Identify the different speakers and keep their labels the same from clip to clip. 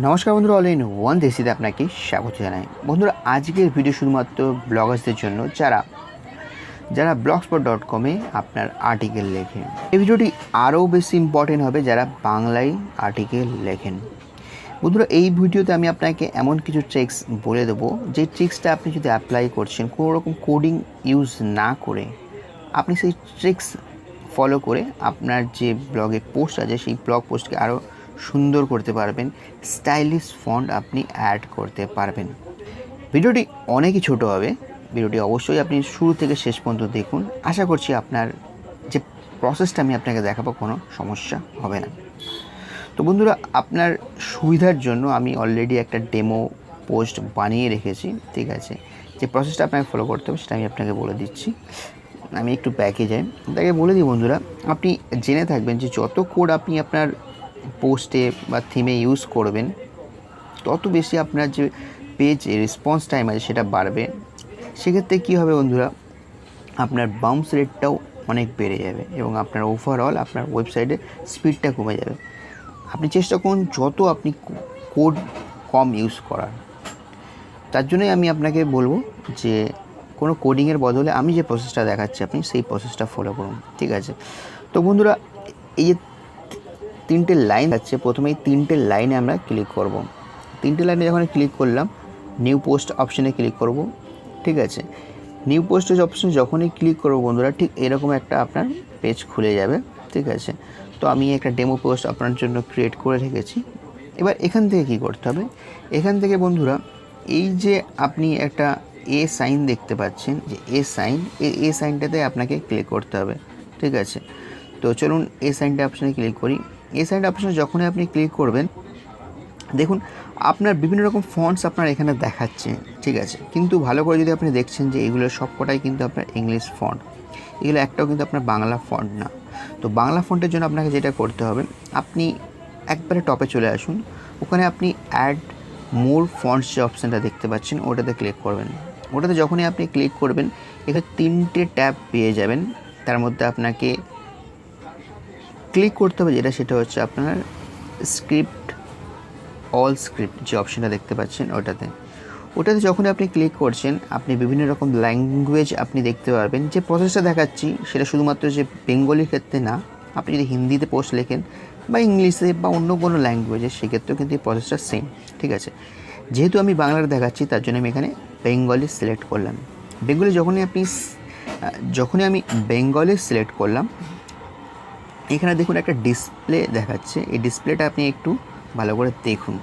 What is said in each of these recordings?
Speaker 1: নমস্কার বন্ধুরা, all in one দেশিতে আপনাকে স্বাগত জানাই। বন্ধুরা, আজকের ভিডিও শুধুমাত্র ব্লগার্সদের জন্য যারা যারা blogspot.com-এ আপনার আর্টিকেল লেখেন। এই ভিডিওটি আরও বেশি ইম্পর্টেন্ট হবে যারা বাংলায় আর্টিকেল লেখেন। বন্ধুরা, এই ভিডিওতে আমি আপনাকে এমন কিছু ট্রিক্স বলে দেবো, যে ট্রিক্সটা আপনি যদি অ্যাপ্লাই করছেন কোনো রকম কোডিং ইউজ না করে, আপনি সেই ট্রিক্স ফলো করে আপনার যে ব্লগে পোস্ট আছে সেই ব্লগ পোস্টকে আরও সুন্দর করতে পারবেন, স্টাইলিশ ফন্ট আপনি অ্যাড করতে পারবেন। ভিডিওটি অনেকই ছোট হবে, ভিডিওটি অবশ্যই আপনি শুরু থেকে শেষ পর্যন্ত দেখুন। আশা করছি আপনার যে প্রসেসটা আমি আপনাকে দেখাবো কোনো সমস্যা হবে না। তো বন্ধুরা, আপনার সুবিধার জন্য আমি অলরেডি একটা ডেমো পোস্ট বানিয়ে রেখেছি, ঠিক আছে। যে প্রসেসটা আপনাকে ফলো করতে হবে সেটা আমি আপনাকে বলে দিচ্ছি। আমি একটু ব্যাকে যাই, তাকে বলে দিই বন্ধুরা, আপনি জেনে থাকবেন যে যত কোড আপনি আপনার পোস্টে বা থিমে ইউজ করবেন, তত বেশি আপনার যে পেজ রেসপন্স টাইম আছে সেটা বাড়বে। সেক্ষেত্রে কী হবে বন্ধুরা, আপনার বাউন্স রেটটাও অনেক বেড়ে যাবে এবং আপনার ওভারঅল আপনার ওয়েবসাইটের স্পিডটা কমে যাবে। আপনি চেষ্টা করুন যত আপনি কোড কম ইউজ করার। তার জন্যই আমি আপনাকে বলবো যে কোনো কোডিংয়ের বদলে আমি যে প্রসেসটা দেখাচ্ছি আপনি সেই প্রসেসটা ফলো করুন, ঠিক আছে। তো বন্ধুরা, এই যে তিনটে লাইন আছে, প্রথমে এই তিনটে লাইনে আমরা ক্লিক করব। তিনটে লাইনে যখন ক্লিক করলাম, নিউ পোস্ট অপশানে ক্লিক করব, ঠিক আছে। নিউ পোস্ট অপশানে যখনই ক্লিক করব বন্ধুরা, ঠিক এরকম একটা আপনার পেজ খুলে যাবে, ঠিক আছে। তো আমি একটা ডেমো পোস্ট আপনার জন্য ক্রিয়েট করে রেখেছি। এবার এখান থেকে কী করতে হবে, এখান থেকে বন্ধুরা এই যে আপনি একটা এ সাইন দেখতে পাচ্ছেন, যে এ সাইন, এই সাইনটাতে আপনাকে ক্লিক করতে হবে, ঠিক আছে। তো চলুন এই সাইনটা অপশানে ক্লিক করি। এই সাইনটা অপশানে যখনই আপনি ক্লিক করবেন, দেখুন আপনার বিভিন্ন রকম ফন্টস আপনার এখানে দেখাচ্ছে, ঠিক আছে। কিন্তু ভালো করে যদি আপনি দেখছেন যে এগুলো সবকটাই কিন্তু আপনার ইংলিশ ফন্ট, এগুলো একটাও কিন্তু আপনার বাংলা ফন্ট না। তো বাংলা ফন্টের জন্য আপনাকে যেটা করতে হবে, আপনি একবারে টপে চলে আসুন, ওখানে আপনি অ্যাড মোর ফন্টস যে অপশানটা দেখতে পাচ্ছেন ওটাতে ক্লিক করবেন। ওটাতে যখনই আপনি ক্লিক করবেন, এখানে তিনটে ট্যাব পেয়ে যাবেন। তার মধ্যে আপনাকে ক্লিক করতে হবে যেটা, সেটা হচ্ছে আপনার স্ক্রিপ্ট, অল স্ক্রিপ্ট যে অপশানটা দেখতে পাচ্ছেন ওটাতে যখনই আপনি ক্লিক করছেন, আপনি বিভিন্ন রকম ল্যাঙ্গুয়েজ আপনি দেখতে পারবেন। যে প্রসেসটা দেখাচ্ছি সেটা শুধুমাত্র যে বেঙ্গলির ক্ষেত্রে না, আপনি যদি হিন্দিতে পোস্ট লেখেন বা ইংলিশে বা অন্য কোনো ল্যাঙ্গুয়েজে, সেক্ষেত্রেও কিন্তু এই প্রসেসটা সেম, ঠিক আছে। যেহেতু আমি বাংলার দেখাচ্ছি তার জন্য আমি এখানে বেঙ্গলি সিলেক্ট করলাম। বেঙ্গলি যখনই আমি বেঙ্গলি সিলেক্ট করলাম, এখানে দেখুন একটা ডিসপ্লে দেখাচ্ছে। এই ডিসপ্লেটা আপনি একটু ভালো করে দেখুন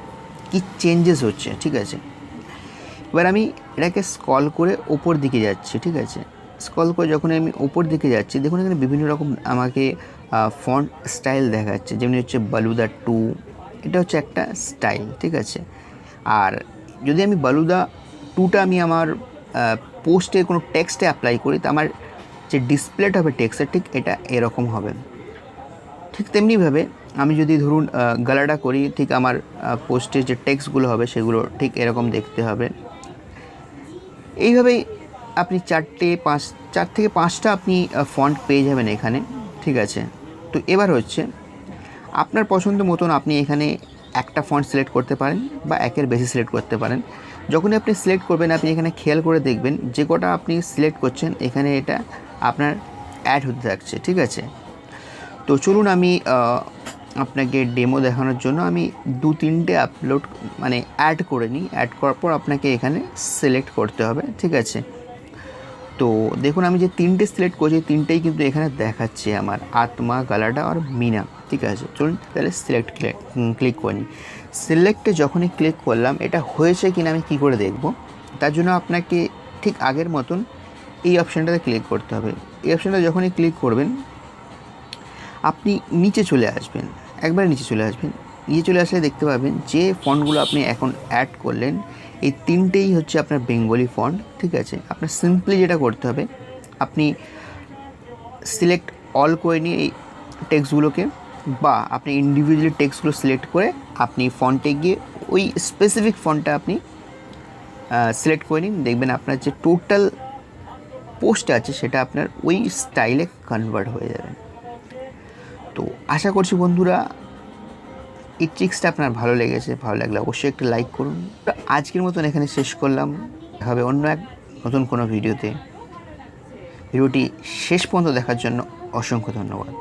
Speaker 1: কি চেঞ্জেস হচ্ছে, ঠিক আছে। এবার আমি এটাকে স্ক্রল করে ওপর দিকে যাচ্ছি, ঠিক আছে। স্ক্রল করে যখন আমি ওপর দিকে যাচ্ছি, দেখুন এখানে বিভিন্ন রকম আমাকে ফন্ট স্টাইল দেখাচ্ছে, যেমনি হচ্ছে বালুদা 2, এটা হচ্ছে একটা স্টাইল, ঠিক আছে। আর যদি আমি বালুদা 2টা আমি আমার পোস্টে কোনো টেক্সটে অ্যাপ্লাই করি, তো আমার যে ডিসপ্লেটা হবে টেক্সটের, ঠিক এটা এরকম হবে। ঠিক তেমনিভাবে আমি যদি ধরুন গলাটা করি, ঠিক আমার পোস্টে যে টেক্সটগুলো হবে সেগুলো ঠিক এরকম দেখতে হবে। এইভাবেই আপনি 4 থেকে 5টা আপনি ফন্ট পেয়ে যাবেন এখানে, ঠিক আছে। তো এবার হচ্ছে আপনার পছন্দ মতন আপনি এখানে একটা ফন্ট সিলেক্ট করতে পারেন বা একের বেশি সিলেক্ট করতে পারেন। যখনই আপনি সিলেক্ট করবেন, আপনি এখানে খেয়াল করে দেখবেন যে কটা আপনি সিলেক্ট করছেন এখানে এটা আপনার অ্যাড হতে থাকছে, ঠিক আছে। তো চলুন আমি আপনাকে ডেমো দেখানোর জন্য আমি 2-3টে অ্যাড করে নিই। অ্যাড করার পর আপনাকে এখানে সিলেক্ট করতে হবে, ঠিক আছে। তো দেখুন আমি যে 3টে সিলেক্ট করছি, 3টেই কিন্তু এখানে দেখাচ্ছে আমার আত্মা, গালাডা আর মিনা, ঠিক আছে। চলুন তাহলে ক্লিক করে নিই। সিলেক্টে যখনই ক্লিক করলাম, এটা হয়েছে কিনা আমি কী করে দেখব, তার জন্য আপনাকে ঠিক আগের মতন এই অপশানটাতে ক্লিক করতে হবে। এই অপশানটা যখনই ক্লিক করবেন, আপনি নিচে চলে আসবেন, একবারে নিচে চলে আসবেন। নিচে চলে আসলে দেখতে পাবেন যে ফন্টগুলো আপনি এখন অ্যাড করলেন, এই 3টেই হচ্ছে আপনার বেঙ্গলি ফন্ট, ঠিক আছে। আপনার সিম্পলি যেটা করতে হবে, আপনি সিলেক্ট অল করে নিয়ে এই টেক্সটগুলোকে, বা আপনি ইন্ডিভিজুয়ালি টেক্সটগুলো সিলেক্ট করে আপনি ফন্টে গিয়ে ওই স্পেসিফিক ফন্টটা আপনি সিলেক্ট করে নিন। দেখবেন আপনার যে টোটাল পোস্ট আছে সেটা আপনার ওই স্টাইলে কনভার্ট হয়ে যাবে। তো আশা করছি বন্ধুরা এই ট্রিক্সটা আপনার ভালো লেগেছে, ভালো লাগলে অবশ্যই একটু লাইক করুন। তো আজকের মতন এখানে শেষ করলাম, দেখা হবে অন্য এক নতুন কোনো ভিডিওতে। ভিডিওটি শেষ পর্যন্ত দেখার জন্য অসংখ্য ধন্যবাদ।